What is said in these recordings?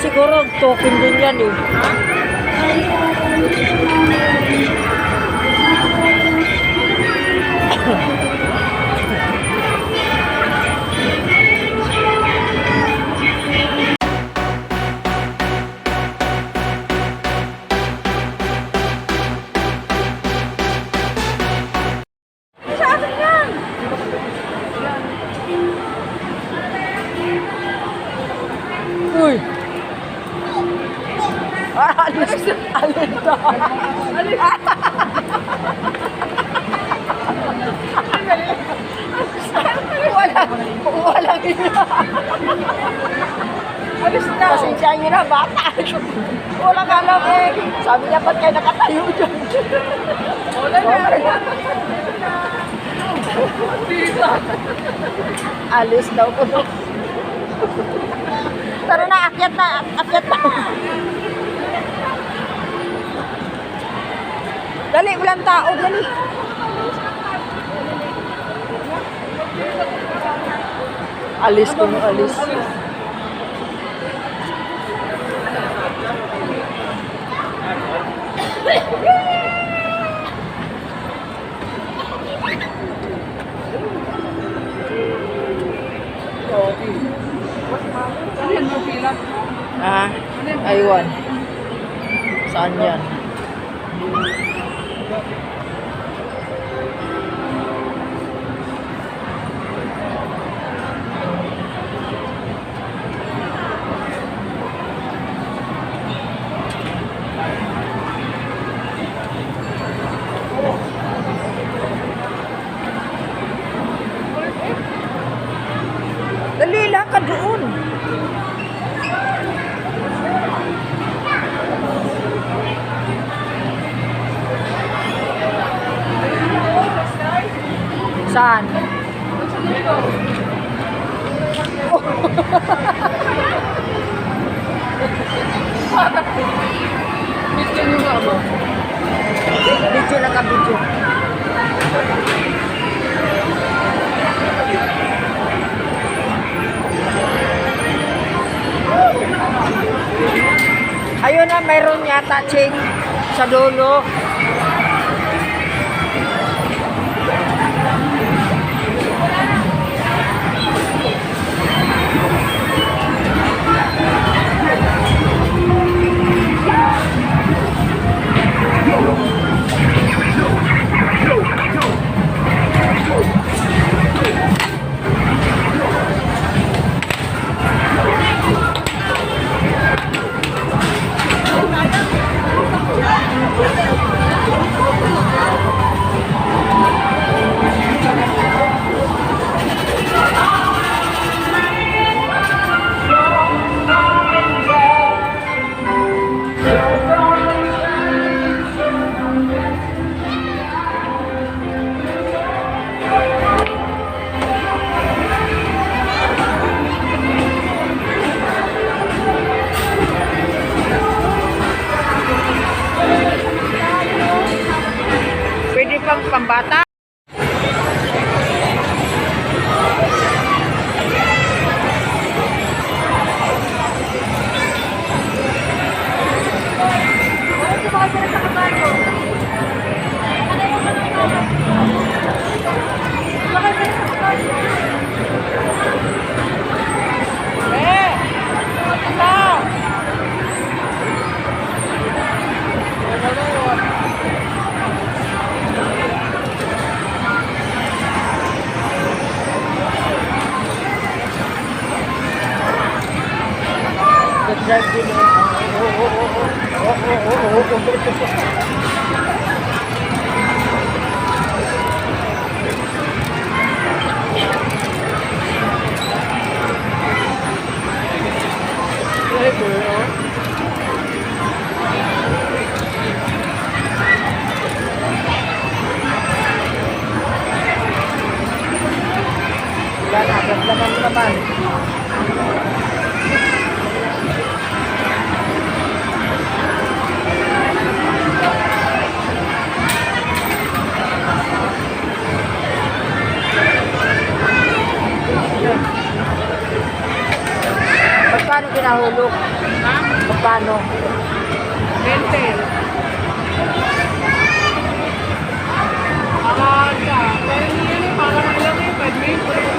siguro token din yan eh. Uy! Alis! Alis to! Walang ina! Alis na! Pasensya nyo na, bata! Walang alam eh! Sabi niya, ba't kayo nakatayo dyan? Wala na! Alis daw po. Tara na, akyat na, akyat na. Dali, walang tao, dali. Alis ko mo, alis. Ah, aywan. Saan yan? Dali lang ka doon. Saan? Oh. Video nyo nga ba? Video lang ka, video. Ayun na, mayroon yata ching sa dulo. Pambata. Drive din eh. Wala na, gaglaman naman. Paano kinahulog? Magkano? 20. Aga. Pero hindi yan eh. Parang lang eh. 5 minutes.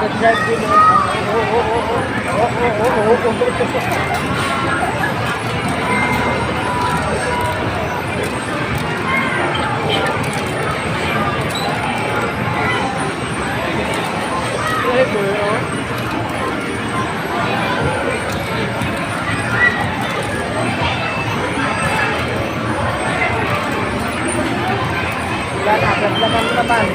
Nag-drive din eh. Wala na, gaglaman naman.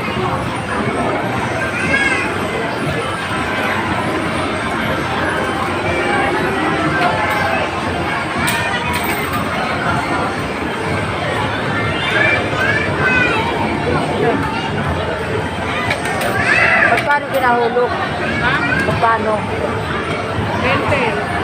Magkano kinahulog? Ha? Magkano? 20.